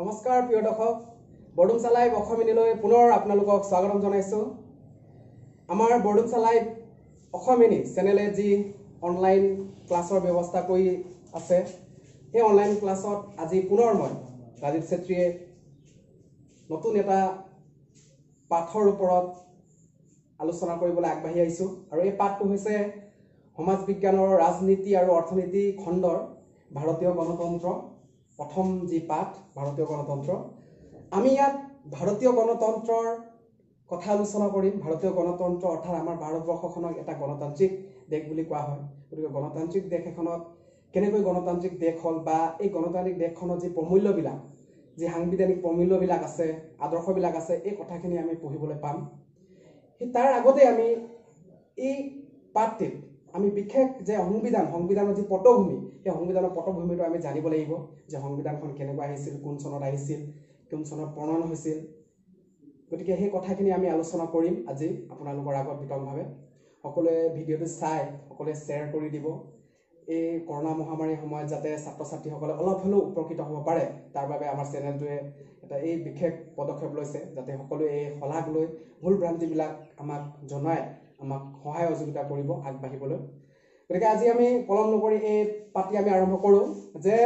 নমস্কাৰ প্ৰিয় দৰ্শক বৰডুমছা লাইভ অসমীয়ালৈ পুনৰ আপোনালোকক স্বাগতম জনাইছো আমাৰ বৰডুমছা লাইভ অসমীয়া চেনেলে যি অনলাইন ক্লাছৰ ব্যৱস্থা কৰি আছে এই অনলাইন ক্লাছত আজি পুনৰ মই ৰাজীৱ চেত্ৰীয়ে নতুন এটা পাঠৰ ওপৰত আলোচনা কৰিবলৈ আগবাঢ়ি আহিছো আৰু এই পাঠটো হৈছে সমাজ বিজ্ঞানৰ ৰাজনীতি আৰু অৰ্থনীতি খণ্ডৰ ভাৰতীয় গণতন্ত্ৰ প্ৰথম যি পাঠ ভাৰতীয় গণতন্ত্ৰ আমি ইয়াত ভাৰতীয় গণতন্ত্ৰৰ কথা আলোচনা কৰিম ভাৰতীয় গণতন্ত্ৰ অৰ্থাৎ আমাৰ ভাৰতবৰ্ষখনক এটা গণতান্ত্ৰিক দেশ বুলি কোৱা হয় গতিকে গণতান্ত্ৰিক দেশ এখনত কেনেকৈ গণতান্ত্ৰিক দেশ হ'ল বা এই গণতান্ত্ৰিক দেশখনত যি প্ৰমূল্যবিলাক যি সাংবিধানিক প্ৰমূল্যবিলাক আছে আদৰ্শবিলাক আছে এই কথাখিনি আমি পঢ়িবলৈ পাম তাৰ আগতে আমি এই পাঠটিত আমি বিশেষ যে সংবিধানৰ যি পটভূমি এই সংবিধানৰ পটভূমিটো আমি জানিব লাগিব যে সংবিধানখন কেনেকৈ আহিছিল কোন চনত আহিছিল কোন চনত প্ৰণয়ন হৈছিল গতিকে সেই কথাখিনি আমি আলোচনা কৰিম আজি আপোনালোকৰ আগত বিতংভাৱে সকলোৱে ভিডিঅ'টো চাই সকলোৱে শ্বেয়াৰ কৰি দিব এই কৰোনা মহামাৰীৰ সময়ত যাতে ছাত্ৰ ছাত্ৰীসকলে অলপ হ'লেও উপকৃত হ'ব পাৰে তাৰ বাবে আমাৰ চেনেলটোৱে এটা এই বিশেষ পদক্ষেপ লৈছে যাতে সকলোৱে এই সলাগ লৈ ভুল ভ্ৰান্তিবিলাক আমাক জনায় আমাক সহায় সহযোগিতা কৰিব আগবাঢ়িবলৈ গতিকে আজি আমি পলম নকৰি এই পাঠটি আমি আৰম্ভ কৰোঁ যে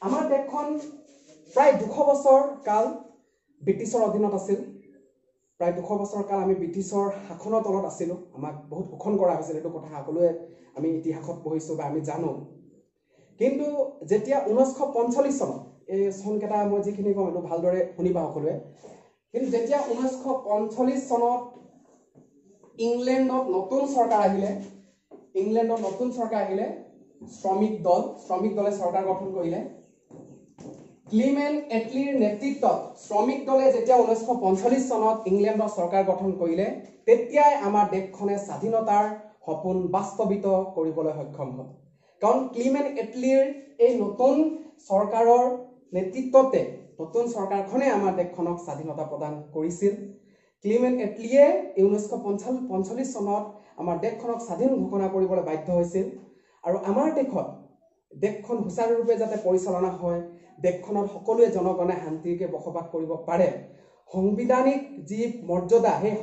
আমাৰ দেশখন প্ৰায় 200 বছৰ কাল ব্ৰিটিছৰ অধীনত আছিল প্ৰায় 200 বছৰ কাল আমি ব্ৰিটিছৰ শাসনৰ তলত আছিলোঁ আমাক বহুত শোষণ কৰা হৈছিল এইটো কথা সকলোৱে আমি ইতিহাসত পঢ়িছোঁ বা আমি জানো কিন্তু যেতিয়া 1945 চনত এই চনকেইটা মই যিখিনি কওঁ এইটো ভালদৰে শুনিবা সকলোৱে কিন্তু যেতিয়া 1945 চনত ইংলেণ্ডত নতুন চৰকাৰ আহিলে শ্ৰমিক দলে চৰকাৰ গঠন কৰিলে ক্লিমেণ্ট এটলিৰ নেতৃত্বত শ্ৰমিক দলে যেতিয়া 1945 চনত ইংলেণ্ডৰ চৰকাৰ গঠন কৰিলে তেতিয়াই আমাৰ দেশখনে স্বাধীনতাৰ সপোন বাস্তৱিত কৰিবলৈ সক্ষম হ'ল কাৰণ ক্লিমেণ্ট এটলিৰ এই নতুন চৰকাৰৰ নেতৃত্বতে নতুন চৰকাৰখনে আমাৰ দেশখনক স্বাধীনতা প্ৰদান কৰিছিল ক্লিমেণ্ট এটলিয়ে 1945 চনত আমাৰ দেশখনক স্বাধীন ঘোষণা কৰিবলৈ বাধ্য হৈছিল আৰু আমাৰ দেশখন সুচাৰুৰূপে যাতে পৰিচালনা হয় দেশখনত সকলোৱে জনগণে শান্তিৰে বসবাস কৰিব পাৰে সাংবিধানিক যি মৰ্যাদা সেই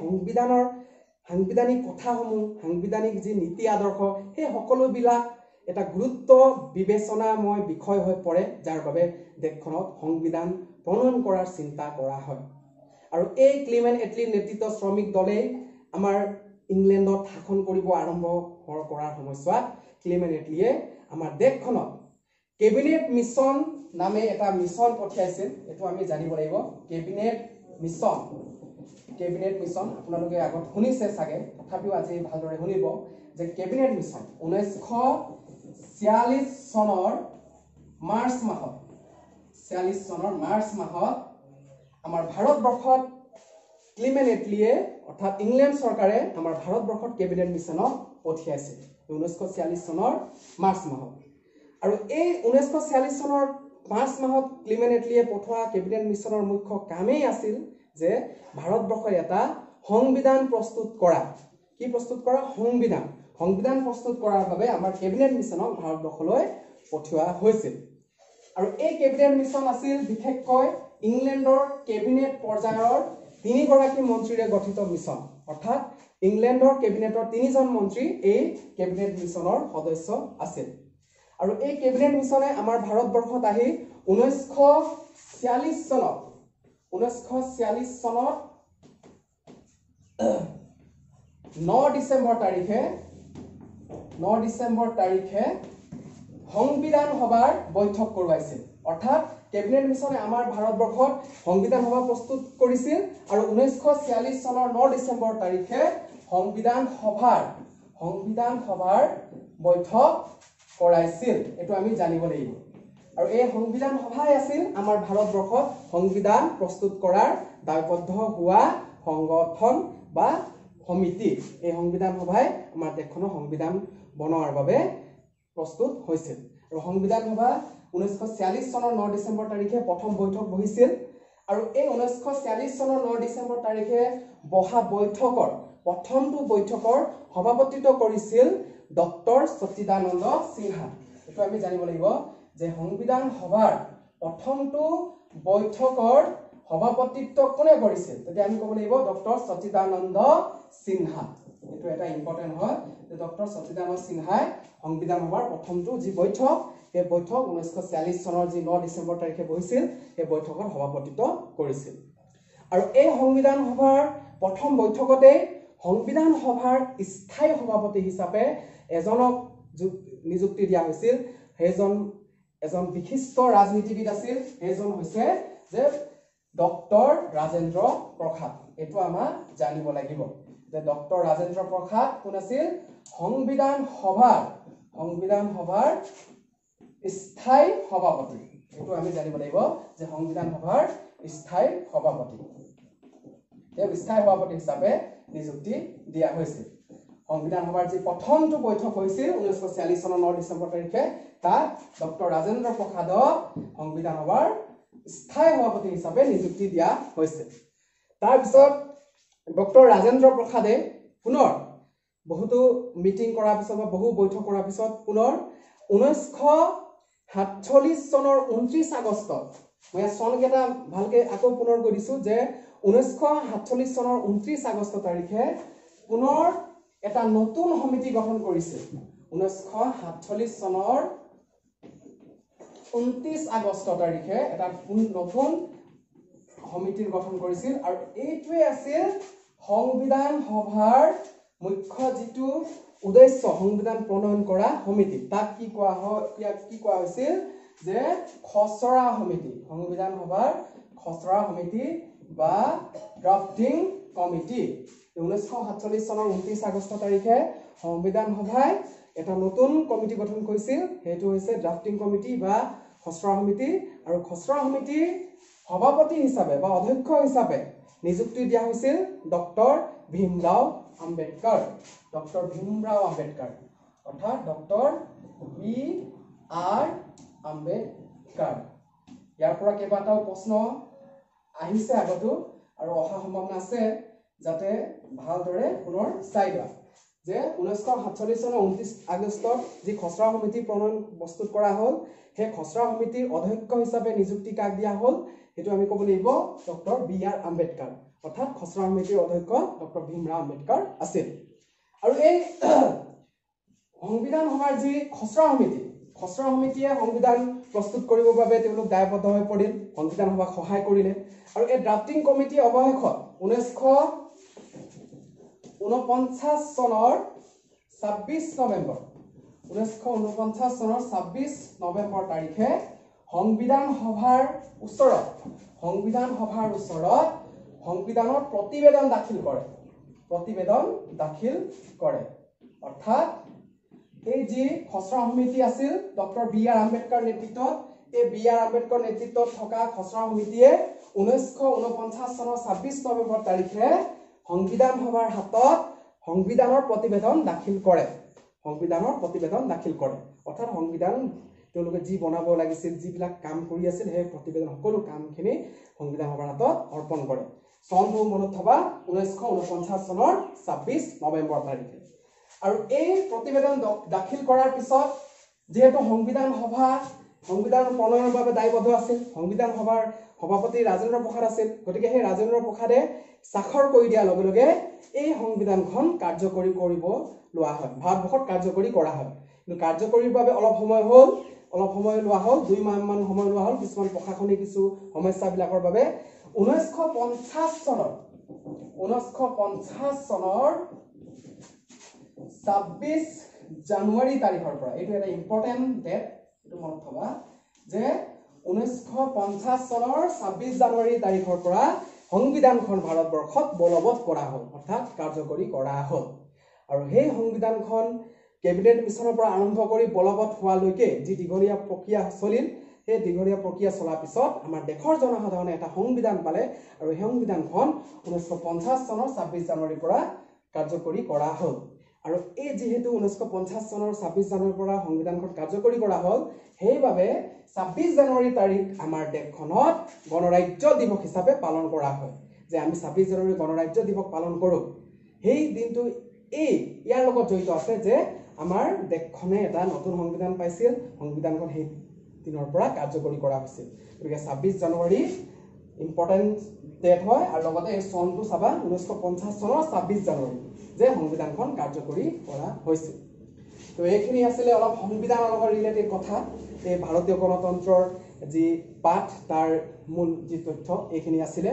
সাংবিধানিক কথাসমূহ সাংবিধানিক যি নীতি আদৰ্শ সেই সকলোবিলাক এটা গুৰুত্ব বিবেচনাময় বিষয় হৈ পৰে যাৰ বাবে দেশখনত সংবিধান প্ৰণয়ন কৰাৰ চিন্তা কৰা হয় আৰু এই ক্লিমেণ্ট এটলিৰ নেতৃত্বত শ্ৰমিক দলে আমাৰ ইংলেণ্ডত শাসন কৰিব আৰম্ভ কৰাৰ সময়ছোৱাত ক্লিমেণ্ট এটলিয়ে আমাৰ দেশখনত কেবিনেট মিছন নামে এটা মিছন পঠিয়াইছিল এইটো আমি জানিব লাগিব কেবিনেট মিছন আপোনালোকে আগত শুনিছে চাগে তথাপিও আজি ভালদৰে শুনিব যে কেবিনেট মিছন 1946 চনৰ মাৰ্চ মাহত আমাৰ ভাৰতবৰ্ষত ক্লিমেণ্ট এটলিয়ে অৰ্থাৎ ইংলেণ্ড চৰকাৰে আমাৰ ভাৰতবৰ্ষত কেবিনেট মিছনক পঠিয়াইছিল 1946 চনৰ মাৰ্চ মাহত আৰু এই 1946 চনৰ মাৰ্চ মাহত ক্লিমেণ্ট এটলিয়ে পঠোৱা কেবিনেট মিছনৰ মুখ্য কামেই আছিল যে ভাৰতবৰ্ষৰ এটা সংবিধান প্ৰস্তুত কৰা সংবিধান প্ৰস্তুত কৰাৰ বাবে আমাৰ কেবিনেট মিছনক ভাৰতবৰ্ষলৈ পঠিওৱা হৈছিল আৰু এই কেবিনেট মিছন আছিল বিশেষকৈ ইংলেণ্ডৰ কেবিনেট পৰ্যায়ৰ 3 গৰাকী মন্ত্ৰীৰে গঠিত মিছন অৰ্থাৎ ইংলেণ্ডৰ কেবিনেটৰ 3জন মন্ত্ৰী এই কেবিনেট মিছনৰ সদস্য আছিল আৰু এই কেবিনেট মিছনে আমাৰ ভাৰতবৰ্ষত আহি 1946 চনত 9 ডিচেম্বৰ তাৰিখে সংবিধান সভাৰ বৈঠক কৰোৱাইছিল অৰ্থাৎ কেবিনেট মিছনে আমাৰ ভাৰতবৰ্ষত সংবিধান সভা প্ৰস্তুত কৰিছিল আৰু 1946 চনৰ 9 ডিচেম্বৰ তাৰিখে সংবিধান সভাৰ বৈঠক কৰাইছিল এইটো আমি জানিব লাগিব আৰু এই সংবিধান সভাই আছিল আমাৰ ভাৰতবৰ্ষত সংবিধান প্ৰস্তুত কৰাৰ দায়বদ্ধ হোৱা সংগঠন বা সমিতি এই সংবিধান সভাই আমাৰ দেশখনৰ সংবিধান বনোৱাৰ বাবে প্ৰস্তুত হৈছিল আৰু সংবিধান সভা 1946 চনৰ 9 ডিচেম্বৰ তাৰিখে প্ৰথম বৈঠক বহিছিল আৰু এই 1946 চনৰ 9 ডিচেম্বৰ তাৰিখে বহা প্ৰথমটো বৈঠকৰ সভাপতিত্ব কৰিছিল ডক্টৰ সচিদানন্দ সিনহা এইটো আমি জানিব লাগিব যে সংবিধান সভাৰ প্ৰথমটো বৈঠকৰ সভাপতিত্ব কোনে কৰিছিল তেতিয়া আমি ক'ব লাগিব ডক্টৰ সচিদানন্দ সিনহা এটো এটা ইম্পৰ্টেন্ট হয় যে ডক্টৰ সচিদানন্দ সিনহাই সংবিধান সভাৰ প্ৰথমটো যি বৈঠক এই বৈঠক 1946 চনৰ যি 9 ডিসেম্বৰ তাৰিখে বহিছিল এই বৈঠকৰ সভাপতিত্ব কৰিছিল আৰু এই সংবিধান সভাৰ প্ৰথম বৈঠকতে সংবিধান সভাৰ স্থায়ী সভাপতি হিচাপে এজনক নিযুক্তি দিয়া হৈছিল হেজন এজন বিশিষ্ট ৰাজনীতিবিদ আছিল হেজন হৈছে যে ডক্টৰ ৰাজেন্দ্ৰ প্ৰসাদ এটো আমাৰ জানিব লাগিব যে ডক্টৰ ৰাজেন্দ্ৰ প্ৰসাদ কোন আছিল সংবিধান সভাৰ স্থায়ী সভাপতি এটো আমি জানিব লাগিব যে সংবিধান সভাৰ স্থায়ী সভাপতি এই স্থায়ী সভাপতি হিচাপে নিযুক্তি দিয়া হৈছিল সংবিধান সভাৰ যি প্ৰথমটো বৈঠক হৈছিল 1946 চনৰ 9 ডিসেম্বৰ তাৰিখে তাত ডক্টৰ ৰাজেন্দ্ৰ প্ৰসাদক সংবিধান সভাৰ স্থায়ী সভাপতি হিচাপে নিযুক্তি দিয়া হৈছিল তাৰ পিছত ডক্টৰ ৰাজেন্দ্ৰ প্ৰসাদে পুনৰ বহুতো মিটিং কৰাৰ পিছত বহু বৈঠক কৰাৰ পিছত পুনৰ 1947 চনৰ 29 আগষ্ট মই চনকেটা ভালকে আকৌ পুনৰ কৈ দিছো যে 1947 চনৰ 29 আগষ্ট তাৰিখে পুনৰ এটা নতুন সমিতি গঠন কৰিছিল 1947 চনৰ 29 আগষ্ট তাৰিখে এটা নতুন সমিতিৰ গঠন কৰিছিল আৰু এইটোৱে আছিল সংবিধান সভাৰ মুখ্য যিটো উদ্দেশ্য সংবিধান প্ৰণয়ন কৰা সমিতি তাক কি কোৱা হৈছিল যে খসৰা সমিতি সংবিধান সভাৰ খসৰা সমিতি বা ড্ৰাফটিং কমিটি 1947 চনৰ 29 আগষ্ট তাৰিখে সংবিধান সভাই এটা নতুন কমিটি গঠন কৰিছিল হেতু হৈছে ড্ৰাফটিং কমিটি বা খসৰা সমিতি আৰু খসৰা সমিতিৰ সভাপতি হিচাপে বা অধ্যক্ষ হিচাপে নিযুক্তি দিয়া হৈছিল ডক্টৰ ভীমৰাও আম্বেদকাৰ অৰ্থাৎ ডক্টৰ বি আৰ আম্বেদকাৰ ইয়াৰ পৰা কেইবাটাও প্ৰশ্ন আহিছে আগতো আৰু অহা সম্ভাৱনা আছে যাতে ভালদৰে পুনৰ চাই লোৱা যে 1947 চনৰ 29 আগষ্টত যি খসৰা সমিতি প্ৰণয়ন প্ৰস্তুত কৰা হ'ল সেই খসৰা সমিতিৰ অধ্যক্ষ হিচাপে নিযুক্তি কাক দিয়া হ'ল হেতু আমি ক'ব লাগিব ডক্টৰ বি আৰ আম্বেদকাৰ অৰ্থাৎ খসৰা সমিতিৰ অধ্যক্ষ ডক্টৰ ভীমৰাও আম্বেদকাৰ আছিল আৰু এই সংবিধান সভাৰ যি খসৰা সমিতিয়ে সংবিধান প্ৰস্তুত কৰিবৰ বাবে তেওঁলোক দায়বদ্ধ হৈ পৰিল সংবিধান সভাক সহায় কৰিলে আৰু এই ড্ৰাফটিং কমিটি অৱশেষত 1949 চনৰ 26 নৱেম্বৰ তাৰিখে সংবিধান সভাৰ ওচৰত সংবিধানৰ প্ৰতিবেদন দাখিল কৰে অৰ্থাৎ এই যি খসৰা সমিতি আছিল ডক্টৰ বি আৰ আম্বেদকাৰ নেতৃত্বত এই বি আৰ আম্বেদকাৰ নেতৃত্বত থকা খসৰা সমিতিয়ে 1949 চনৰ 26 নৱেম্বৰ তাৰিখে সংবিধান সভাৰ হাতত সংবিধানৰ প্ৰতিবেদন দাখিল কৰে অৰ্থাৎ সংবিধান তেওঁলোকে যি বনাব লাগিছিল যিবিলাক কাম কৰি আছিল সেই প্ৰতিবেদন সকলো কামখিনি সংবিধান সভাৰ হাতত অৰ্পণ কৰে চনটো মনত থবা 1949 চনৰ 26 নৱেম্বৰ তাৰিখে আৰু এই প্ৰতিবেদন দাখিল কৰাৰ পিছত যেহেতু সংবিধান প্ৰণয়নৰ বাবে দায়বদ্ধ আছিল সংবিধান সভাৰ সভাপতি ৰাজেন্দ্ৰ প্ৰসাদ আছিল গতিকে সেই ৰাজেন্দ্ৰ প্ৰসাদে স্বাক্ষৰ কৰি দিয়াৰ লগে লগে এই সংবিধানখন কাৰ্যকৰী কৰিব লোৱা হয় ভাৰতবৰ্ষত কাৰ্যকৰী কৰা হয় কিন্তু কাৰ্যকৰীৰ বাবে অলপ সময় লোৱা হ'ল 2 মাহ মান সময় লোৱা হ'ল কিছুমান প্ৰশাসনিক কিছু সমস্যাবিলাকৰ বাবে 1950 চনৰ 26 জানুৱাৰী তাৰিখৰ পৰা এইটো এটা ইম্পৰ্টেন্ট ডেট এটো মনত থবা যে 1950 চনৰ 26 জানুৱাৰী তাৰিখৰ পৰা সংবিধানখন ভাৰতবৰ্ষত বলবৎ কৰা হ'ল অৰ্থাৎ কাৰ্যকৰী কৰা হ'ল আৰু সেই সংবিধানখন কেবিনেট মিছনৰ পৰা আৰম্ভ কৰি বলবৎ হোৱালৈকে যি দীঘলীয়া প্ৰক্ৰিয়া চলিল সেই দীঘলীয়া প্ৰক্ৰিয়া চলাৰ পিছত আমাৰ দেশৰ জনসাধাৰণে এটা সংবিধান পালে আৰু এই সংবিধানখন 1950 চনৰ 26 জানুৱাৰীৰ পৰা কাৰ্যকৰী কৰা হ'ল আৰু এই যেহেতু 1950 চনৰ 26 জানুৱাৰীৰ পৰা সংবিধানখন কাৰ্যকৰী কৰা হ'ল সেইবাবে 26 জানুৱাৰী তাৰিখ আমাৰ দেশখনত গণৰাজ্য দিৱস হিচাপে পালন কৰা হয় যে আমি 26 জানুৱাৰী গণৰাজ্য দিৱস পালন কৰোঁ সেই দিনটো ইয়াৰ লগত জড়িত আছে যে আমাৰ দেশখনে এটা নতুন সংবিধান পাইছিল সংবিধানখন সেই দিনৰ পৰা কাৰ্যকৰী কৰা হৈছিল গতিকে 26 জানুৱাৰী ইম্পৰ্টেন্ট ডেট হয় আৰু লগতে এই চনটো চাবা 1950 চনৰ 26 জানুৱাৰী যে সংবিধানখন কাৰ্যকৰী কৰা হৈছিল তো এইখিনি আছিলে অলপ সংবিধানৰ লগত ৰিলেটেড কথা এই ভাৰতীয় গণতন্ত্ৰৰ যি পাঠ তাৰ মূল যি তথ্য এইখিনি আছিলে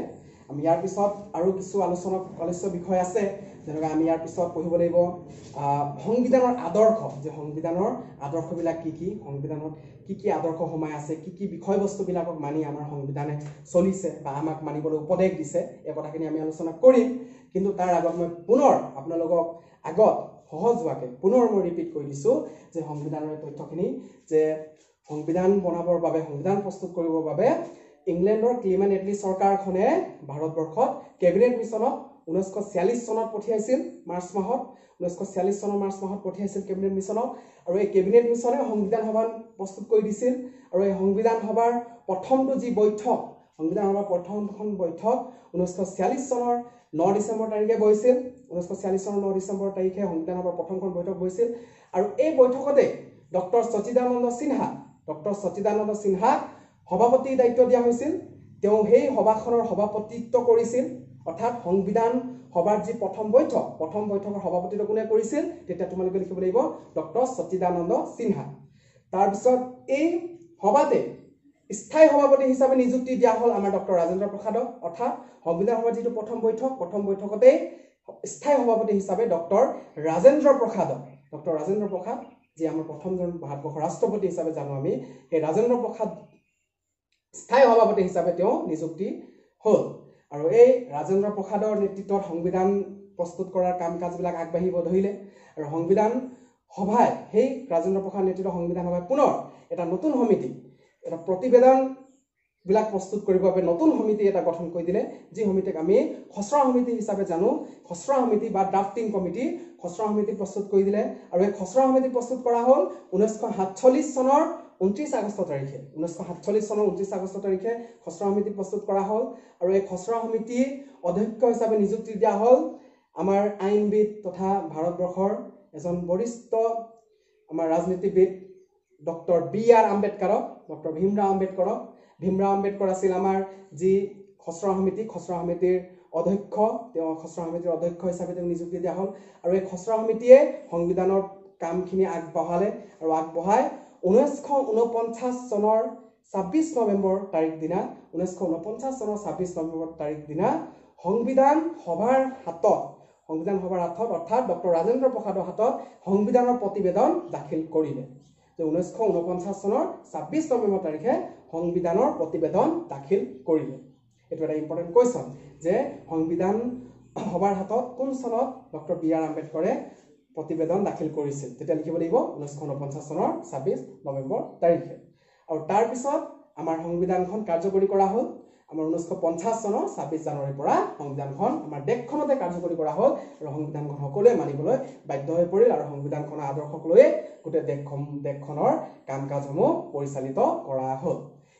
আমি ইয়াৰ পিছত আৰু কিছু আলোচ্য বিষয় আছে যেনেকৈ আমি ইয়াৰ পিছত পঢ়িব লাগিব সংবিধানৰ আদৰ্শ যে সংবিধানৰ আদৰ্শবিলাক কি সংবিধানত কি আদৰ্শ সোমাই আছে কি বিষয়বস্তুবিলাকক মানি আমাৰ সংবিধানে চলিছে বা আমাক মানিবলৈ উপদেশ দিছে এই কথাখিনি আমি আলোচনা কৰিম কিন্তু তাৰ আগত মই পুনৰ আপোনালোকক আগত সহজ হোৱাকৈ পুনৰ মই ৰিপিট কৰি দিছোঁ যে সংবিধানৰ তথ্যখিনি যে সংবিধান বনাবৰ বাবে সংবিধান প্ৰস্তুত কৰিবৰ বাবে ইংলেণ্ডৰ ক্লিমেণ্ট এটলি চৰকাৰখনে ভাৰতবৰ্ষত কেবিনেট মিছনত 1946 চনত পঠিয়াইছিল মাৰ্চ মাহত 1946 চনৰ মাৰ্চ মাহত পঠিয়াইছিল কেবিনেট মিছনত আৰু এই কেবিনেট মিছনে সংবিধান সভা প্ৰস্তুত কৰি দিছিল আৰু এই সংবিধান সভাৰ প্ৰথমটো যি বৈঠক সংবিধান সভাৰ প্ৰথমখন বৈঠক 1946 চনৰ 9 ডিচেম্বৰ তাৰিখে বহিছিল 1946 চনৰ 9 ডিচেম্বৰ তাৰিখে সংবিধান সভাৰ প্ৰথমখন বৈঠক বহিছিল আৰু এই বৈঠকতে ডক্টৰ সচিদানন্দ সিনহাক সভাপতিৰ দায়িত্ব দিয়া হৈছিল তেওঁ সেই সভাখনৰ সভাপতিত্ব কৰিছিল অৰ্থাৎ সংবিধান সভাৰ যি প্ৰথম বৈঠকৰ সভাপতিত্ব কোনে কৰিছিল তেতিয়া তোমালোকে লিখিব লাগিব ডক্টৰ সচিদানন্দ সিনহা তাৰ পিছত এই সভাতে স্থায়ী সভাপতি হিচাপে নিযুক্তি দিয়া হ'ল আমাৰ ডক্টৰ ৰাজেন্দ্ৰ প্ৰসাদক অৰ্থাৎ সংবিধান সভাৰ যিটো প্ৰথম বৈঠকতে স্থায়ী সভাপতি হিচাপে ডক্টৰ ৰাজেন্দ্ৰ প্ৰসাদ যি আমাৰ প্ৰথমজন ভাৰতবৰ্ষৰ ৰাষ্ট্ৰপতি হিচাপে জানো আমি সেই ৰাজেন্দ্ৰ প্ৰসাদ স্থায়ী সভাপতি হিচাপে তেওঁ নিযুক্তি হ'ল আৰু এই ৰাজেন্দ্ৰ প্ৰসাদৰ নেতৃত্বত সংবিধান প্ৰস্তুত কৰাৰ কাম কাজবিলাক আগবাঢ়িব ধৰিলে আৰু সংবিধান সভাই সেই ৰাজেন্দ্ৰ প্ৰসাদ নেতৃত্বত সংবিধান সভাই পুনৰ এটা নতুন সমিতি এটা প্ৰতিবেদন বিলাক প্ৰস্তুত কৰিবৰ বাবে নতুন সমিতি এটা গঠন কৰি দিলে যি সমিতিক আমি খচৰা সমিতি হিচাপে জানো খচৰা সমিতি বা ড্ৰাফটিং কমিটি খচৰা সমিতি প্ৰস্তুত কৰি দিলে আৰু এই খচৰা সমিতি প্ৰস্তুত কৰা হ'ল 1947 চনৰ 29 আগষ্ট তাৰিখে 1947 চনৰ 29 আগষ্ট তাৰিখে খচৰা সমিতি প্ৰস্তুত কৰা হ'ল আৰু এই খচৰা সমিতিৰ অধ্যক্ষ হিচাপে নিযুক্তি দিয়া হ'ল আমাৰ আইনবিদ তথা ভাৰতবৰ্ষৰ এজন বৰিষ্ঠ আমাৰ ৰাজনীতিবিদ ডক্টৰ B.R. আম্বেদকাৰক ডক্টৰ ভীমৰাও আম্বেদকৰ আছিল আমাৰ যি খচৰা সমিতিৰ অধ্যক্ষ তেওঁ খচৰা সমিতিৰ অধ্যক্ষ হিচাপে তেওঁ নিযুক্তি দিয়া হ'ল আৰু এই খচৰা সমিতিয়ে সংবিধানৰ কামখিনি আগবঢ়ালে আৰু আগবঢ়াই 1949 চনৰ 26 নৱেম্বৰ তাৰিখ দিনা সংবিধান সভাৰ হাতত অৰ্থাৎ ডক্টৰ ৰাজেন্দ্ৰ প্ৰসাদৰ হাতত সংবিধানৰ প্ৰতিবেদন দাখিল কৰিলে 1949 চনৰ 26 নৱেম্বৰ তাৰিখে সংবিধানৰ প্ৰতিবেদন দাখিল কৰিলে এইটো এটা ইম্পৰ্টেন্ট কোৱেশ্চন যে সংবিধান সভাৰ হাতত কোন চনত ডক্টৰ B.R. আম্বেদকৰে প্ৰতিবেদন দাখিল কৰিছিল তেতিয়া লিখিব লাগিব 1949 চনৰ 26 নৱেম্বৰ তাৰিখে আৰু তাৰ পিছত আমাৰ সংবিধানখন কাৰ্যকৰী কৰা হ'ল আমাৰ 1950 চনৰ 26 জানুৱাৰীৰ পৰা সংবিধানখন আমাৰ দেশখনতে কাৰ্যকৰী কৰা হ'ল আৰু সংবিধানখন সকলোৱে মানিবলৈ বাধ্য হৈ পৰিল আৰু সংবিধানখনৰ আদৰ্শক লৈ গোটেই দেশখনৰ কাম কাজসমূহ পৰিচালিত কৰা হ'ল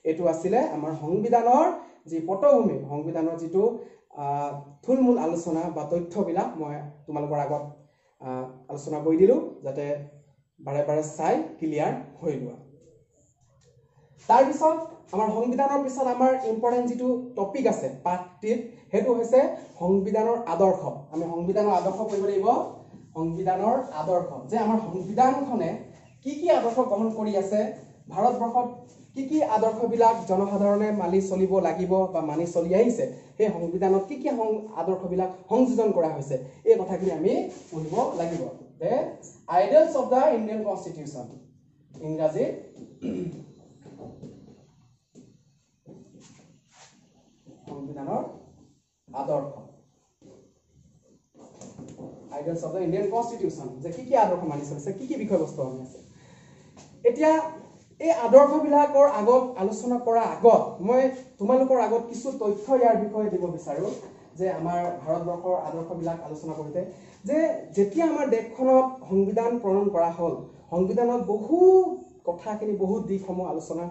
এইটো আছিলে আমাৰ সংবিধানৰ যি পটভূমি সংবিধানৰ যিটো থুলমূল আলোচনা বা তথ্যবিলাক মই তোমালোকৰ আগত আলোচনা কৰি দিলোঁ যাতে বাৰে চাই ক্লিয়াৰ হৈ লোৱা তাৰ পিছত আমাৰ সংবিধানৰ পিছত আমাৰ ইম্পৰ্টেন্ট যিটো টপিক আছে পাঠটিত সেইটো হৈছে সংবিধানৰ আদৰ্শ আমি সংবিধানৰ আদৰ্শ পঢ়িব লাগিব সংবিধানৰ আদৰ্শ যে আমাৰ সংবিধানখনে কি আদৰ্শ গ্ৰহণ কৰি আছে ভাৰতবৰ্ষত কি আদৰ্শবিলাক জনসাধাৰণে মানি চলিব লাগিব বা মানি চলি আহিছে সেই সংবিধানত কি আদৰ্শবিলাক সংযোজন কৰা হৈছে এই কথাখিনি আমি পঢ়িব লাগিব the ideals of the Indian Constitution ইংৰাজী সংবিধানৰ আদৰ্শ ideals of the Indian Constitution যে কি আদৰ্শ মানি চলিছে কি বিষয়বস্তু আমি আছে এতিয়া এই আদৰ্শবিলাকৰ আগত আলোচনা কৰাৰ আগত মই তোমালোকৰ আগত কিছু তথ্য ইয়াৰ বিষয়ে দিব বিচাৰো যে আমাৰ ভাৰতবৰ্ষৰ আদৰ্শবিলাক আলোচনা কৰোঁতে যে যেতিয়া আমাৰ দেশখনত সংবিধান প্ৰণয়ন কৰা হ'ল সংবিধানত বহু কথাখিনি বহু দিশসমূহ আলোচনা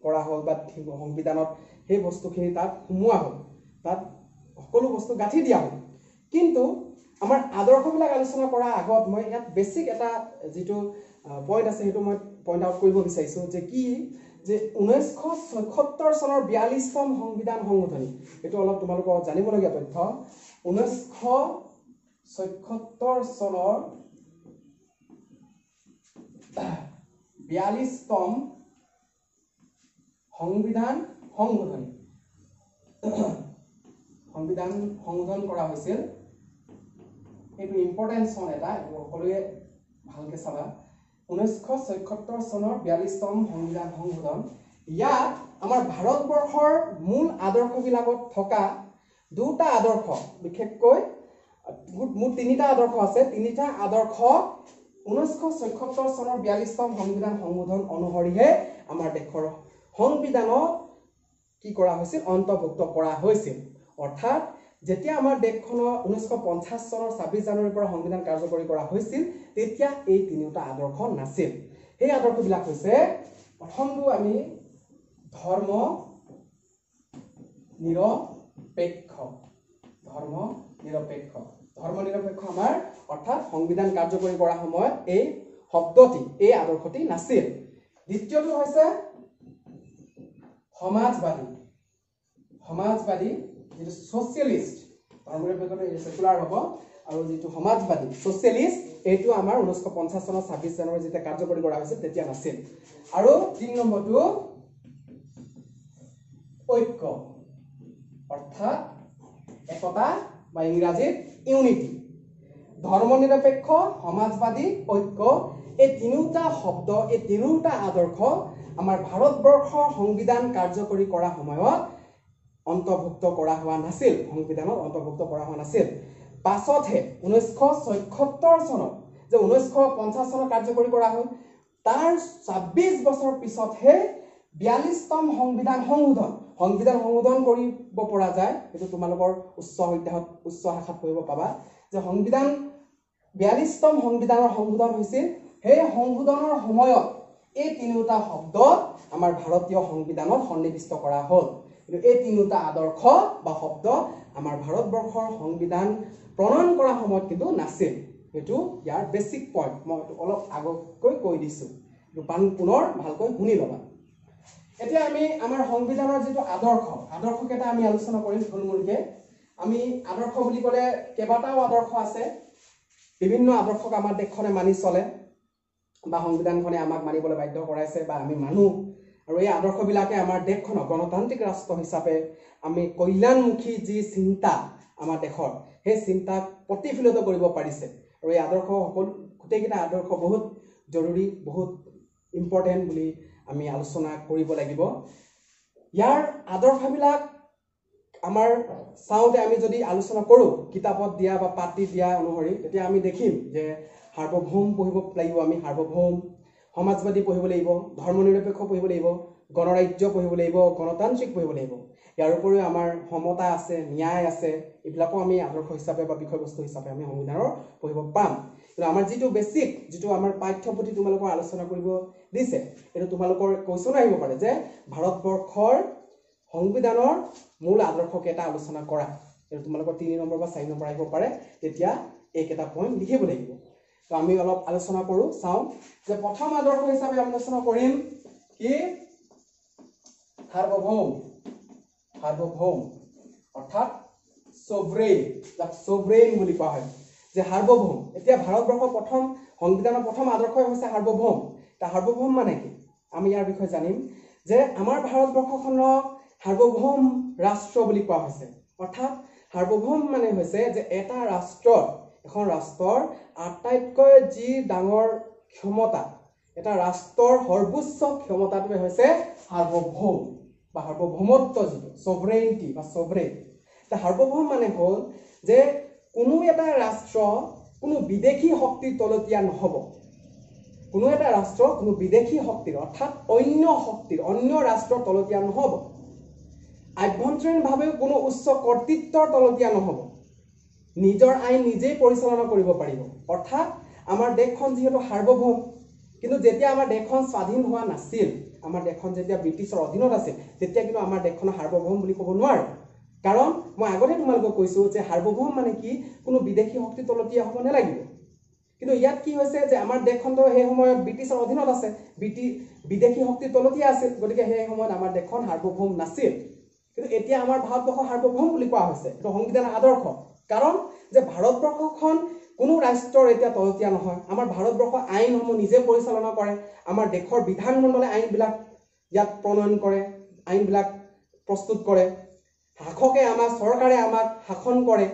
কৰা হ'ল বা সংবিধানত সেই বস্তুখিনি তাত সোমোৱা হ'ল তাত সকলো বস্তু গাঁঠি দিয়া হ'ল কিন্তু আমাৰ আদৰ্শবিলাক আলোচনা কৰাৰ আগত মই ইয়াত বেছিক এটা যিটো পইণ্ট আছে সেইটো মই পইণ্ট আউট কৰিব বিচাৰিছোঁ যে কি যে 1976 চনৰ 42তম সংবিধান সংশোধনী এইটো অলপ তোমালোকক জানিবলগীয়া তথ্য 1976 চনৰ 42তম সংবিধান সংশোধনী সংবিধান সংশোধন কৰা হৈছিল এইটো ইম্পৰ্টেন্ট চন এটা সকলোৱে ভালকে চাবা 1976 চনৰ 42তম সংবিধান সংশোধন ইয়াত আমাৰ ভাৰতবৰ্ষৰ মূল আদৰ্শবিলাকত থকা দুটা আদৰ্শ বিশেষকৈ মূল তিনিটা আদৰ্শ আছে তিনিটা আদৰ্শ 1976 চনৰ 42তম সংবিধান সংশোধন অনুসৰিহে আমাৰ দেশৰ সংবিধানত কি কৰা হৈছিল অন্তৰ্ভুক্ত কৰা হৈছিল অৰ্থাৎ যেতিয়া আমাৰ দেশখনৰ 1950 চনৰ 26 জানুৱাৰীৰ পৰা সংবিধান কাৰ্যকৰী কৰা হৈছিল তেতিয়া এই তিনিটা আদৰ্শ নাছিল এই আদৰ্শবিলাক হৈছে প্ৰথমটো আমি ধৰ্ম নিৰপেক্ষ আমাৰ অৰ্থাৎ সংবিধান কাৰ্যকৰী কৰা সময়ত এই শব্দটি এই আদৰ্শটি নাছিল দ্বিতীয়টো হৈছে সমাজবাদী যেটো সোশিয়ালিষ্ট ধৰ্মনিৰপেক্ষটো সেকুলাৰ হ'ব আৰু যেটো সমাজবাদী সোশিয়ালিষ্ট এইটো আমাৰ 1950 চনৰ 26 জানুৱাৰী যেতিয়া কাৰ্যকৰী কৰা হৈছিল তেতিয়া নাছিল আৰু 3 নম্বৰটো ঐক্য অৰ্থাৎ একতা বা ইংৰাজীত ইউনিটি ধৰ্মনিৰপেক্ষ সমাজবাদী ঐক্য এই তিনিটা শব্দ এই তিনিটা আদৰ্শ আমাৰ ভাৰতবৰ্ষৰ সংবিধান কাৰ্যকৰী কৰা সময়ত অন্তৰ্ভুক্ত কৰা হোৱা নাছিল সংবিধানত অন্তৰ্ভুক্ত কৰা হোৱা নাছিল পাছতহে 1976 চনত যে 1950 চনত কাৰ্যকৰী কৰা হ'ল তাৰ 26 বছৰ পিছতহে 42তম সংবিধান সংশোধন কৰিব পৰা যায় এটো তোমালোকৰ উচ্চ শাখাত পঢ়িব পাবা যে সংবিধান 42তম সংবিধানৰ সংশোধন হৈছিল সেই সংশোধনৰ সময়ত এই তিনিটা শব্দ আমাৰ ভাৰতীয় সংবিধানত সন্নিৱিষ্ট কৰা হ'ল কিন্তু এই তিনিটা আদৰ্শ বা শব্দ আমাৰ ভাৰতবৰ্ষৰ সংবিধান প্ৰণয়ন কৰা সময়ত কিন্তু নাছিল এটো ইয়াৰ বেসিক পইণ্ট মই অলপ আগকৈ কৈ দিছো পুনৰ ভালকৈ শুনি লবা এতিয়া আমি আমাৰ সংবিধানৰ যেটো আদৰ্শ কেটা আমি আলোচনা কৰিম থুলমূলকে আমি আদৰ্শ বুলি ক'লে কেবাটাও আদৰ্শ আছে বিভিন্ন আদৰ্শক আমাৰ দেশখনে মানি চলে বা সংবিধানখনে আমাক মানিবলৈ বাধ্য কৰাইছে বা আমি মানু আৰু এই আদৰ্শবিলাকে আমাৰ দেশখনক গণতান্ত্ৰিক ৰাষ্ট্ৰ হিচাপে আমি কল্যাণমুখী যি চিন্তা আমাৰ দেশৰ সেই চিন্তাক প্ৰতিফলিত কৰিব পাৰিছে আৰু এই আদৰ্শ সকল গোটেইকেইটা আদৰ্শ বহুত জৰুৰী বহুত ইম্পৰ্টেন্ট বুলি আমি আলোচনা কৰিব লাগিব ইয়াৰ আদৰ্শবিলাক আমাৰ চাওতে আমি যদি আলোচনা কৰো কিতাপত দিয়া বা পাঠি দিয়া অনুসৰি তেতিয়া আমি দেখিম যে সাৰ্বভৌম পঢ়িব লাগিব আমি সাৰ্বভৌম সমাজবাদী পঢ়িব লাগিব ধৰ্মনিৰপেক্ষ পঢ়িব লাগিব গণৰাজ্য পঢ়িব লাগিব গণতান্ত্ৰিক পঢ়িব লাগিব ইয়াৰ উপৰিও আমাৰ সমতা আছে ন্যায় আছে এইবিলাকো আমি আদৰ্শ হিচাপে বা বিষয়বস্তু হিচাপে আমি সংবিধানৰ পঢ়িব পাম কিন্তু আমাৰ যেটো বেসিক যেটো আমাৰ পাঠ্যপুথি তোমালোকৰ আলোচনা কৰিব দিছে এটো তোমালোকৰ কোৱেশ্চন আহিব পাৰে যে ভাৰতবৰ্ষৰ সংবিধানৰ মূল আদৰ্শ কেটা আলোচনা কৰা এটো তোমালোকৰ 3 নম্বৰ বা 4 নম্বৰ আহিব পাৰে তেতিয়া এইকেটা পইণ্ট লিখিব লাগিব তো আমি অলপ আলোচনা কৰো চাও যে প্ৰথম আদৰ্শ হিচাপে আমি আলোচনা কৰিম কি সাৰ্বভৌম অৰ্থাৎ সোভৰেইন বুলি কোৱা হয় যে সাৰ্বভৌম এতিয়া ভাৰতবৰ্ষৰ প্ৰথম সংবিধানৰ প্ৰথম আদৰ্শই হৈছে সাৰ্বভৌম তা সাৰ্বভৌম মানে কি আমি ইয়াৰ বিষয়ে জানিম যে আমাৰ ভাৰতবৰ্ষখনক সাৰ্বভৌম ৰাষ্ট্ৰ বুলি কোৱা হৈছে অৰ্থাৎ সাৰ্বভৌম মানে হৈছে যে এটা ৰাষ্ট্ৰৰ এখন ৰাষ্ট্ৰৰ আটাইতকৈ যি ডাঙৰ ক্ষমতা এটা ৰাষ্ট্ৰৰ সৰ্বোচ্চ ক্ষমতাটোৱে হৈছে সাৰ্বভৌম বা সাৰ্বভৌমত্ব যেটো সভৰেইনিটি বা সভৰেইন তা সাৰ্বভৌম মানে হ'ল যে কোনো এটা ৰাষ্ট্ৰ কোনো বিদেশী শক্তিৰ তলতীয়া নহব কোনো এটা ৰাষ্ট্ৰ কোনো বিদেশী শক্তিৰ অৰ্থাৎ অন্য ৰাষ্ট্ৰৰ তলতীয়া নহব আভ্যন্তৰীণভাৱে কোনো উচ্চ কৰ্তৃত্বৰ তলতীয়া নহব নিজৰ আইন নিজেই পৰিচালনা কৰিব পাৰিব অৰ্থাৎ আমাৰ দেশখন যেহেতু সাৰ্বভৌম কিন্তু যেতিয়া আমাৰ দেশখন স্বাধীন হোৱা নাছিল আমাৰ দেশখন যেতিয়া ব্ৰিটিছৰ অধীনত আছিল তেতিয়া কিন্তু আমাৰ দেশখন সাৰ্বভৌম বুলি ক'ব নোৱাৰো কাৰণ মই আগতে তোমালোকক কৈছো যে সাৰ্বভৌম মানে কি কোনো বিদেশী শক্তি তলতীয়া হ'ব নালাগিব কিন্তু ইয়াত কি হৈছে যে আমাৰ দেশখনটো সেই সময়ত ব্ৰিটিছৰ অধীনত আছে, বিদেশী শক্তিৰ তলতীয়া আছিল, গতিকে সেই সময়ত আমাৰ দেশখন সাৰ্বভৌম নাছিল। কিন্তু এতিয়া আমাৰ ভাৰতবৰ্ষ সাৰ্বভৌম বুলি কোৱা হৈছে, এইটো সংবিধানৰ আদৰ্শ। কাৰণ যে ভাৰতবৰ্ষখন কোনো ৰাষ্ট্ৰৰ এতিয়া তলতীয়া নহয়। আমাৰ ভাৰতবৰ্ষ আইনসমূহ নিজে পৰিচালনা কৰে, আমাৰ দেশৰ বিধানমণ্ডলে আইনবিলাক ইয়াত প্ৰণয়ন কৰে, আইনবিলাক প্ৰস্তুত কৰে, শাসকে আমাক, চৰকাৰে আমাক শাসন কৰে।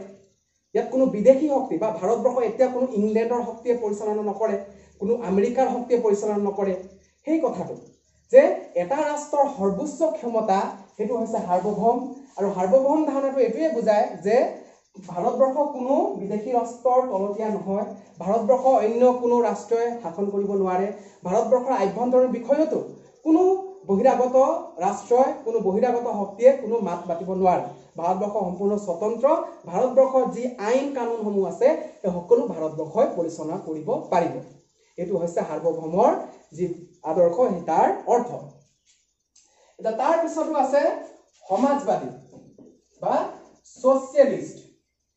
ইয়াত কোনো বিদেশী শক্তি বা ভাৰতবৰ্ষ এতিয়া কোনো ইংলেণ্ডৰ শক্তিয়ে পৰিচালনা নকৰে, কোনো আমেৰিকাৰ শক্তিয়ে পৰিচালনা নকৰে। সেই কথাটো যে এটা ৰাষ্ট্ৰৰ সৰ্বোচ্চ ক্ষমতা সেইটো হৈছে সাৰ্বভৌম, আৰু সাৰ্বভৌম ধাৰণাটো এইটোৱে বুজায় যে ভাৰতবৰ্ষ কোনো বিদেশী ৰাষ্ট্ৰৰ তলতীয়া নহয়, ভাৰতবৰ্ষ অন্য কোনো ৰাষ্ট্ৰই শাসন কৰিব নোৱাৰে, ভাৰতবৰ্ষৰ আভ্যন্তৰীণ বিষয়তো কোনো বহিৰাগত ৰাষ্ট্ৰই, কোনো বহিৰাগত শক্তিয়ে কোনো মাত মাতিব নোৱাৰে। ভাৰতবৰ্ষ সম্পূৰ্ণ স্বতন্ত্ৰ, ভাৰতবৰ্ষৰ যি আইন কানুনসমূহ আছে সেই সকলো ভাৰতবৰ্ষই পৰিচালনা কৰিব পাৰিব। এইটো হৈছে সাৰ্বভৌমৰ যি আদৰ্শ, সেই তাৰ অৰ্থ। এতিয়া তাৰ পিছতো আছে সমাজবাদী বা ছ'চিয়েলিষ্ট।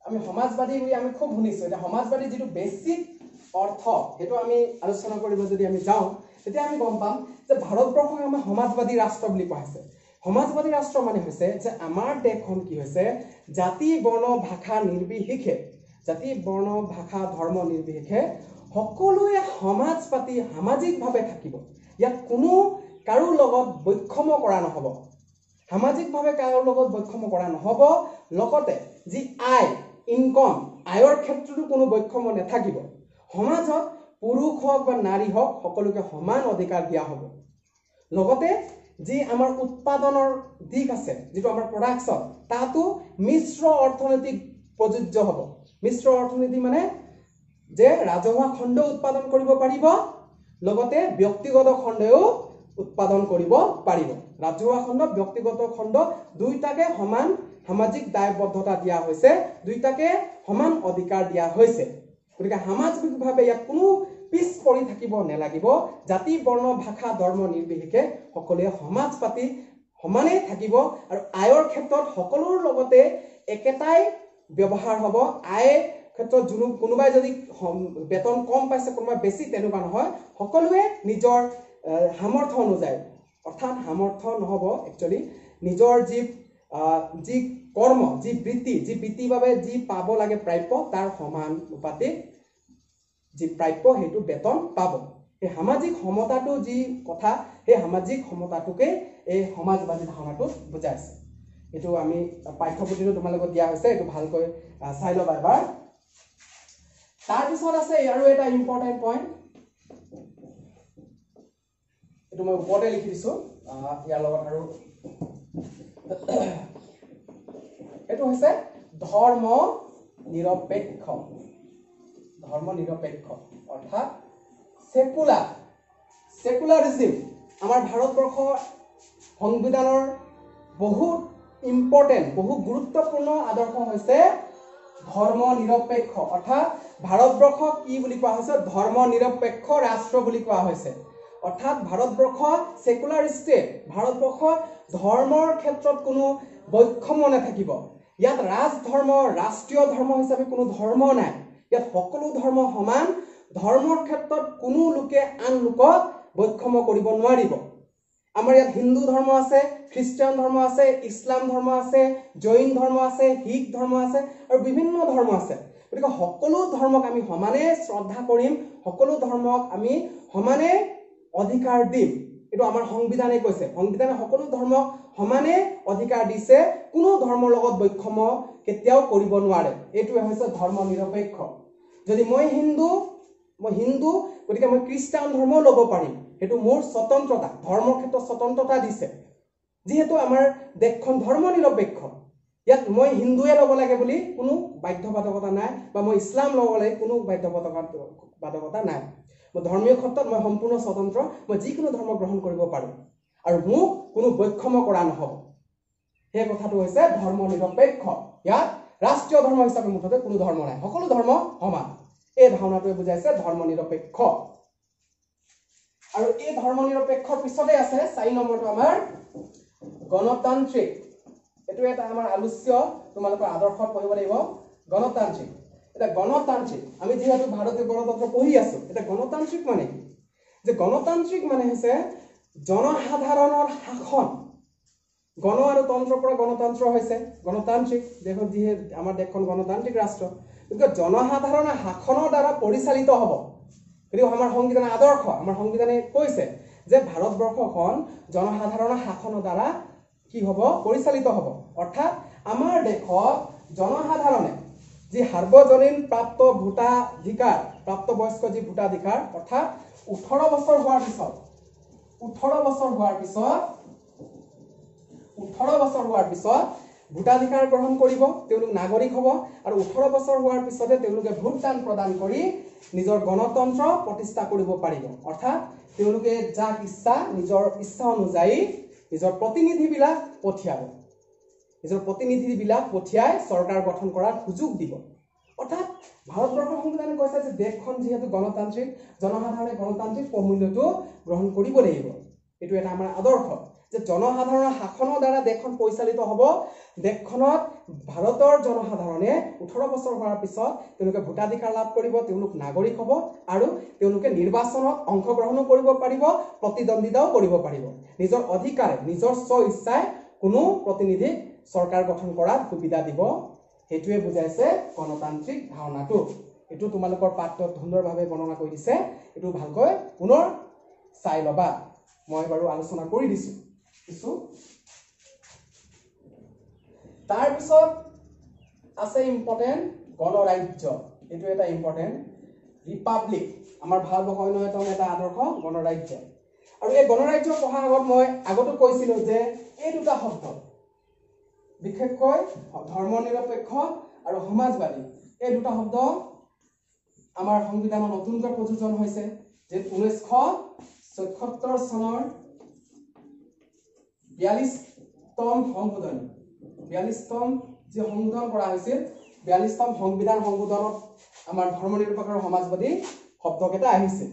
আমি সমাজবাদী বুলি আমি খুব শুনিছো। এতিয়া সমাজবাদী যিটো বেছিক অৰ্থ সেইটো আমি আলোচনা কৰিব যদি আমি যাওঁ, তেতিয়া আমি গম পাম যে ভাৰতবৰ্ষক আমাৰ সমাজবাদী ৰাষ্ট্ৰ বুলি কোৱা হৈছে। সমাজবাদী ৰাষ্ট্ৰ মানে হৈছে যে আমাৰ দেশখন কি হৈছে জাতি বৰ্ণ ভাষা নিৰ্বিশেষে, জাতি বৰ্ণ ভাষা ধৰ্ম নিৰ্বিশেষে সকলোৱে সমাজ পাতি সামাজিকভাৱে থাকিব। ইয়াত কোনো কাৰো লগত বৈষম্য কৰা নহ'ব, সামাজিকভাৱে কাৰো লগত বৈষম্য কৰা নহ'ব। লগতে যি আয় ইনকম, আয়ৰ ক্ষেত্ৰতো কোনো বৈষম্য নাথাকিব। সমাজত পুৰুষ হওক বা নাৰী হওক সকলোকে সমান অধিকাৰ দিয়া হ'ব। লগতে যি আমাৰ উৎপাদনৰ দিশ আছে, যিটো আমাৰ প্ৰডাকশ্যন, তাতো মিশ্ৰ অৰ্থনৈতিক প্ৰযোজ্য হ'ব। মিশ্ৰ অৰ্থনীতি মানে যে ৰাজহুৱা খণ্ড উৎপাদন কৰিব পাৰিব, লগতে ব্যক্তিগত খণ্ডও উৎপাদন কৰিব পাৰিব। ৰাজহুৱা খণ্ড, ব্যক্তিগত খণ্ড দুইটাকে সমান সামাজিক দায়বদ্ধতা দিয়া হৈছে, দুইটাকে সমান অধিকাৰ দিয়া হৈছে। গতিকে সামাজিকভাৱে ইয়াত কোনো পিছ পৰি থাকিব নালাগিব। জাতি বৰ্ণ ভাষা ধৰ্ম নিৰ্বিশেষে সকলোৱে সমাজ পাতি সমানেই থাকিব, আৰু আয়ৰ ক্ষেত্ৰত সকলোৰ লগতে একেটাই ব্যৱহাৰ হ'ব। আয়ৰ ক্ষেত্ৰত কোনোবাই যদি বেতন কম পাইছে, কোনোবাই বেছি, তেনেকুৱা নহয়। সকলোৱে নিজৰ সামৰ্থ্য অনুযায়ী, অৰ্থাৎ সামৰ্থ্য নহ'ব একচুৱেলি, নিজৰ যি কৰ্ম, যি বৃত্তিৰ বাবে যি পাব লাগে প্ৰাপ্য, তাৰ সমানুপাতিক যি প্ৰাপ্য সেইটো বেতন পাব। এই সামাজিক সমতাটো যি কথা, সেই সামাজিক সমতাটোকে এই সমাজবাদী ধাৰণাটো বুজাইছে। এইটো আমি পাঠ্যপুথিটো তোমালোকক দিয়া হৈছে, এইটো ভালকৈ চাই ল'বা এবাৰ। তাৰপিছত আছে আৰু এটা ইম্পৰ্টেণ্ট পইণ্ট, এইটো মই ওপৰতে লিখি দিছো ইয়াৰ লগত, আৰু এইটো হৈছে ধৰ্ম নিৰপেক্ষ। ধৰ্ম নিৰপেক্ষ অৰ্থাৎ সেকুলাৰিজিম। আমাৰ ভাৰতবৰ্ষৰ সংবিধানৰ বহুত ইম্পৰ্টেণ্ট, বহুত গুৰুত্বপূৰ্ণ আদৰ্শ হৈছে ধৰ্ম নিৰপেক্ষ। অৰ্থাৎ ভাৰতবৰ্ষক কি বুলি কোৱা হৈছে? ধৰ্ম নিৰপেক্ষ ৰাষ্ট্ৰ বুলি কোৱা হৈছে। অৰ্থাৎ ভাৰতবৰ্ষ সেকুলাৰ ষ্টেট, ভাৰতবৰ্ষত ধৰ্মৰ ক্ষেত্ৰত কোনো বৈষম্য নাথাকিব। ইয়াত ৰাজধৰ্ম, ৰাষ্ট্ৰীয় ধৰ্ম হিচাপে কোনো ধৰ্ম নাই। ইয়াত সকলো ধৰ্ম সমান। ধৰ্মৰ ক্ষেত্ৰত কোনো লোকে আন লোকক বৈষম্য কৰিব নোৱাৰিব। আমাৰ ইয়াত হিন্দু ধৰ্ম আছে, খ্ৰীষ্টান ধৰ্ম আছে, ইছলাম ধৰ্ম আছে, জৈন ধৰ্ম আছে, শিখ ধৰ্ম আছে, আৰু বিভিন্ন ধৰ্ম আছে। গতিকে সকলো ধৰ্মক আমি সমানে শ্ৰদ্ধা কৰিম, সকলো ধৰ্মক আমি সমানে অধিকাৰ দিম। এইটো আমাৰ সংবিধানে কৈছে। সংবিধানে সকলো ধৰ্মক সমানে অধিকাৰ দিছে, কোনো ধৰ্মৰ লগত বৈষম্য কেতিয়াও কৰিব নোৱাৰে। এইটোৱে হৈছে ধৰ্ম নিৰপেক্ষ। যদি মই হিন্দু, গতিকে মই খ্ৰীষ্টান ধৰ্মও ল'ব পাৰিম, সেইটো মোৰ স্বতন্ত্ৰতা। ধৰ্মৰ ক্ষেত্ৰত স্বতন্ত্ৰতা দিছে, যিহেতু আমাৰ দেশখন ধৰ্ম নিৰপেক্ষ। ইয়াত মই হিন্দুৱে ল'ব লাগে বুলি কোনো বাধ্যবাধকতা নাই, বা মই ইছলাম ল'ব লাগে কোনো বাধ্যবাধকতা নাই। মই ধৰ্মীয় ক্ষেত্ৰত মই সম্পূৰ্ণ স্বতন্ত্ৰ, মই যিকোনো ধৰ্ম গ্ৰহণ কৰিব পাৰোঁ, আৰু মোক কোনো বৈষম্য কৰা নহ'ব। সেই কথাটো হৈছে ধৰ্ম নিৰপেক্ষ। ইয়াত ৰাষ্ট্ৰীয় ধৰ্ম হিচাপে মুঠতে কোনো ধৰ্ম নাই, সকলো ধৰ্ম সমান। এই ধাৰণাটোৱে বুজাইছে ধৰ্ম নিৰপেক্ষ। আৰু এই ধৰ্ম নিৰপেক্ষৰ পিছতে আছে 4 নম্বৰটো আমাৰ গণতান্ত্ৰিক। এইটো এটা আমাৰ আলোচ্য, তোমালোকৰ আদৰ্শত পঢ়িব লাগিব। গণতান্ত্ৰিক এটা গণতান্ত্ৰিক আমি যেহেতু ভাৰতীয় গণতন্ত্ৰ পঢ়ি আছো এটা গণতান্ত্ৰিক মানে কি যে গণতান্ত্ৰিক মানে হৈছে জনসাধাৰণৰ শাসন গণ আৰু তন্ত্ৰৰ পৰা গণতন্ত্ৰ হৈছে গণতান্ত্ৰিক দেখোন যিহে আমাৰ দেশখন গণতান্ত্ৰিক ৰাষ্ট্ৰ কিন্তু জনসাধাৰণৰ শাসনৰ দ্বাৰা পৰিচালিত হ'ব কিন্তু আমাৰ সংবিধানৰ আদৰ্শ আমাৰ সংবিধানে কৈছে যে ভাৰতবৰ্ষখন জনসাধাৰণৰ শাসনৰ দ্বাৰা কি হ'ব পৰিচালিত হ'ব অৰ্থাৎ আমাৰ দেশত জনসাধাৰণে যি সাৰ্বজনীন প্ৰাপ্ত ভোটাধিকাৰ প্ৰাপ্তবয়স্ক যি ভোটাধিকাৰ অৰ্থাৎ 18 বছৰ হোৱাৰ পিছত 18 বছৰ হোৱাৰ পিছত ভোটাধিকাৰ গ্ৰহণ কৰিব তেওঁলোক নাগৰিক হ'ব আৰু 18 বছৰ হোৱাৰ পিছতে তেওঁলোকে ভোটদান প্ৰদান কৰি নিজৰ গণতন্ত্ৰ প্ৰতিষ্ঠা কৰিব পাৰিব অৰ্থাৎ তেওঁলোকে যাক ইচ্ছা নিজৰ ইচ্ছা অনুযায়ী নিজৰ প্ৰতিনিধিবিলাক পঠিয়াই চৰকাৰ গঠন কৰাৰ সুযোগ দিব অৰ্থাৎ ভাৰতবৰ্ষৰ সংবিধানে কৈছে যে দেশখন যেহেতু গণতান্ত্ৰিক জনসাধাৰণে গণতান্ত্ৰিক প্ৰমূল্যটো গ্ৰহণ কৰিব লাগিব এটো এটা আমাৰ আদৰ্শ যে জনসাধাৰণৰ শাসনৰ দ্বাৰা দেশখন পৰিচালিত হ'ব দেশখনত ভাৰতৰ জনসাধাৰণে 18 বছৰ হোৱাৰ পিছত তেওঁলোকে ভোটাধিকাৰ লাভ কৰিব তেওঁলোক নাগৰিক হ'ব আৰু তেওঁলোকে নিৰ্বাচনত অংশগ্ৰহণ কৰিব পাৰিব প্ৰতিদ্বন্দ্বিতাও কৰিব পাৰিব নিজৰ অধিকাৰে নিজৰ স্ব ইচ্ছাই কোনো প্ৰতিনিধি চৰকাৰ গঠন কৰাত সুবিধা দিব হেতুৱে বুজাইছে গণতান্ত্ৰিক ধাৰণাটো এটো তোমালোকৰ পাঠত সুন্দৰভাৱে বৰ্ণনা কৰি দিছে এটো ভালকৈ পুনৰ চাই লবা মই বাৰু আলোচনা কৰি দিছো কিছু তাৰ পিছত আছে ইম্পৰ্টেন্ট গণৰাজ্য এটো এটা ইম্পৰ্টেন্ট ৰিপাব্লিক আমাৰ ভাৰতবৰ্ষৰ অন্যতম এটা আদৰ্শ গণৰাজ্য আৰু এই গণৰাজ্য পঢ়াৰ আগত মই আগতো কৈছিলো যে এই দুটা শব্দ বিশেষকৈ ধৰ্মনিৰপেক্ষ আৰু সমাজবাদী এই দুটা শব্দ আমাৰ সংবিধানৰ নতুনকৈ প্ৰযোজন হৈছে যে 1977 চনৰ 42তম সংশোধন 42তম যে সংশোধন কৰা হৈছিল 42তম সংবিধান সংশোধনত আমাৰ ধৰ্মনিৰপেক্ষ আৰু সমাজবাদী শব্দকেইটা আহিছে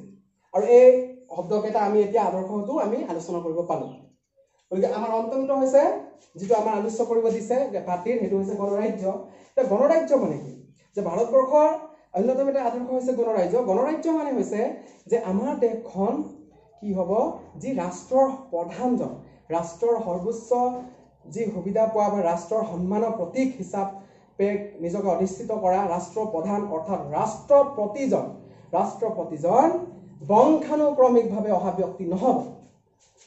আৰু এই শব্দকেইটা আমি এতিয়া আদৰ্শটো আমি আলোচনা কৰিব পালো গতিকে আমাৰ অন্তৰ্গত হৈছে যেটো আমাৰ আলোচনা কৰিব দিছে পাৰ্টিৰ হেতু হৈছে গণৰাজ্য এটা গণৰাজ্য মানে কি যে ভাৰতবৰ্ষৰ অন্যতম এটা আদৰ্শ হৈছে গণৰাজ্য মানে হৈছে যে আমাৰ দেশখন কি হ'ব যি ৰাষ্ট্ৰৰ প্ৰধানজন ৰাষ্ট্ৰৰ সৰ্বোচ্চ যি সুবিধা পোৱা বা ৰাষ্ট্ৰৰ সন্মানৰ প্ৰতীক হিচাপে নিজকে অধিষ্ঠিত কৰা ৰাষ্ট্ৰপ্ৰধান অৰ্থাৎ ৰাষ্ট্ৰপতিজন বংশানুক্ৰমিকভাৱে অহা ব্যক্তি নহব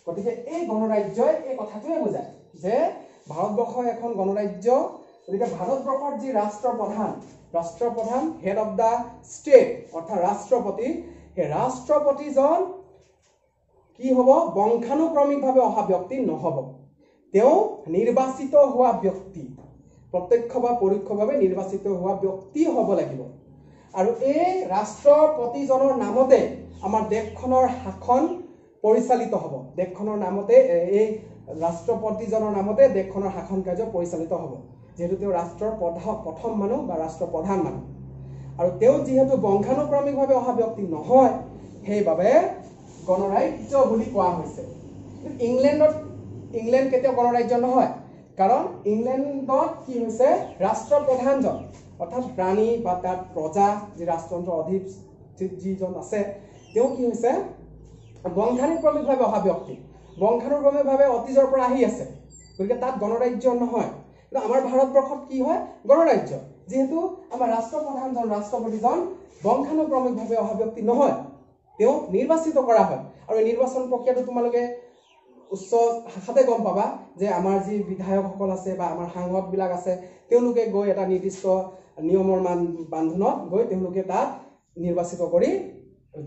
গতিকে এই গণৰাজ্যই এই কথাটোৱে বুজায় যে ভাৰতবৰ্ষ এখন গণৰাজ্য গতিকে ভাৰতবৰ্ষৰ যি ৰাষ্ট্ৰপ্ৰধান হেড অফ দা ষ্টেট অৰ্থাৎ ৰাষ্ট্ৰপতি সেই ৰাষ্ট্ৰপতিজন কি হ'ব বংশানুক্ৰমিকভাৱে অহা ব্যক্তি নহব তেওঁ নিৰ্বাচিত হোৱা ব্যক্তি প্ৰত্যক্ষ বা পৰোক্ষভাৱে নিৰ্বাচিত হোৱা ব্যক্তি হ'ব লাগিব আৰু এই ৰাষ্ট্ৰপতিজনৰ নামতে আমাৰ দেশখনৰ শাসন পৰিচালিত হ'ব দেশখনৰ নামতে এই ৰাষ্ট্ৰপতিজনৰ নামতে দেশখনৰ শাসন কাৰ্য পৰিচালিত হ'ব যেহেতু তেওঁ ৰাষ্ট্ৰৰ প্ৰথম মানুহ বা ৰাষ্ট্ৰপ্ৰধান মানুহ আৰু তেওঁ যেহেতু বংশানুক্ৰমিকভাৱে অহা ব্যক্তি নহয় সেইবাবে গণৰাজ্য বুলি কোৱা হৈছে ইংলেণ্ড কেতিয়াও গণৰাজ্য নহয় কাৰণ ইংলেণ্ডত কি হৈছে ৰাষ্ট্ৰপ্ৰধানজন অৰ্থাৎ প্ৰাণী বা তাত প্ৰজা যি ৰাষ্ট্ৰযন্ত্ৰৰ অধিপতি যিজন আছে তেওঁ কি হৈছে বংশানুক্ৰমিকভাৱে অহা ব্যক্তি বংশানুক্ৰমিকভাৱে অতীজৰ পৰা আহি আছে গতিকে তাত গণৰাজ্য নহয় কিন্তু আমাৰ ভাৰতবৰ্ষত কি হয় গণৰাজ্য যেহেতু আমাৰ ৰাষ্ট্ৰপতিজন বংশানুক্ৰমিকভাৱে অহা ব্যক্তি নহয় তেওঁ নিৰ্বাচিত কৰা হয় আৰু নিৰ্বাচন প্ৰক্ৰিয়াটো তোমালোকে উচ্চ শাখাতে গম পাবা যে আমাৰ যি বিধায়কসকল আছে বা আমাৰ সাংসদবিলাক আছে তেওঁলোকে গৈ এটা নিৰ্দিষ্ট নিয়মৰ বান্ধোনত গৈ তেওঁলোকে তাত নিৰ্বাচিত কৰি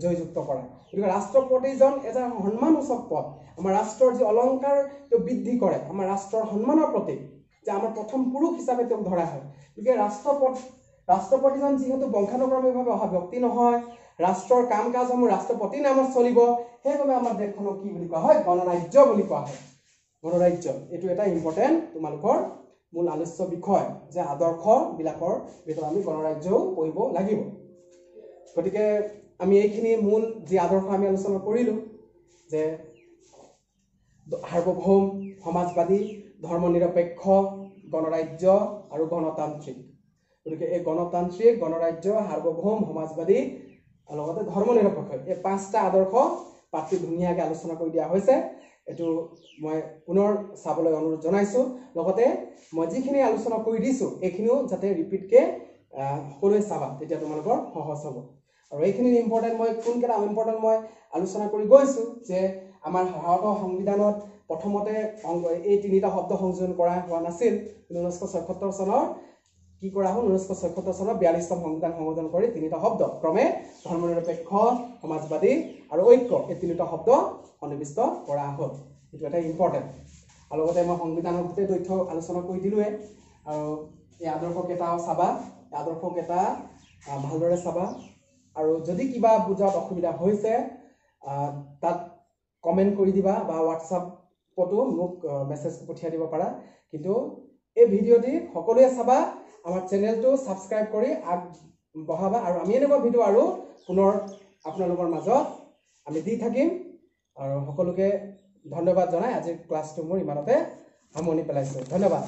জয়যুক্ত কৰা গতিকে ৰাষ্ট্ৰপতিজন এটা সন্মানসূচক পদ আমাৰ ৰাষ্ট্ৰৰ যি অলংকাৰ তেওঁ বৃদ্ধি কৰে আমাৰ ৰাষ্ট্ৰৰ সন্মানৰ প্ৰতীক যে আমাৰ প্ৰথম পুৰুষ হিচাপে তেওঁক ধৰা হয় গতিকে ৰাষ্ট্ৰপতিজন যিহেতু বংশানুক্ৰমিকভাৱে অহা ব্যক্তি নহয় ৰাষ্ট্ৰৰ কাম কাজসমূহ ৰাষ্ট্ৰপতিৰ নামত চলিব সেইবাবে আমাৰ দেশখনক কি বুলি কোৱা হয় গণৰাজ্য বুলি কোৱা হয় গণৰাজ্য এইটো এটা ইম্পৰ্টেন্ট তোমালোকৰ মূল আলোচ্য বিষয় যে আদৰ্শবিলাকৰ ভিতৰত আমি গণৰাজ্যও পঢ়িব লাগিব গতিকে আমি এইখিনি মূল যি আদৰ্শ আমি আলোচনা কৰিলো যে সাৰ্বভৌম সমাজবাদী ধৰ্মনিৰপেক্ষ গণৰাজ্য আৰু গণতান্ত্ৰিক গতিকে এই গণতান্ত্ৰিক গণৰাজ্য সাৰ্বভৌম সমাজবাদী লগতে ধৰ্মনিৰপেক্ষ এই পাঁচটা আদৰ্শ পাঠটি ধুনীয়াকৈ আলোচনা কৰি দিয়া হৈছে এটো মই পুনৰ চাবলৈ অনুৰোধ জনাইছো লগতে মই যিখিনি আলোচনা কৰি দিছো এইখিনিও যাতে ৰিপিটকে সকলোৱে চাবা তেতিয়া তোমালোকৰ সহজ হ'ব আৰু এইখিনি ইম্পৰ্টেন্ট মই কোনকেইটা ইম্পৰ্টেন্ট মই আলোচনা কৰি গৈছো যে আমাৰ ভাৰতৰ সংবিধানত প্ৰথমতে এই তিনিটা শব্দ সংযোজন কৰা হোৱা নাছিল 1976 চনৰ কি কৰা হ'ল 1976 চনৰ 42তম সংবিধান সংশোধন কৰি তিনিটা শব্দ ক্ৰমে ধৰ্মনিৰপেক্ষ সমাজবাদী আৰু ঐক্য এই তিনিটা শব্দ সন্নিবিষ্ট কৰা হ'ল এটো এটা ইম্পৰ্টেন্ট আৰু লগতে মই সংবিধানৰ গোটেই তথ্য আলোচনা কৰি দিলোৱে আৰু এই আদৰ্শ কেইটাও চাবা আদৰ্শ কেইটা ভালদৰে চাবা আৰু যদি কিবা বুজাত অসুবিধা হৈছে তাত কমেন্ট কৰি দিবা বা WhatsApp-পটো মোক মেছেজ পঠিয়াই দিব পাৰা কিন্তু এই ভিডিঅ'টি সকলোৱে চাবা আমাৰ চেনেলটো সাবস্ক্ৰাইব কৰি বহাবা আৰু আমি এনেকুৱা ভিডিঅ' আৰু পুনৰ আপোনালোকৰ মাজত আমি দি থাকিম আৰু সকলোকে ধন্যবাদ জনাই আজিৰ ক্লাছটো মোৰ ইমানতে সামৰণি পেলাইছো ধন্যবাদ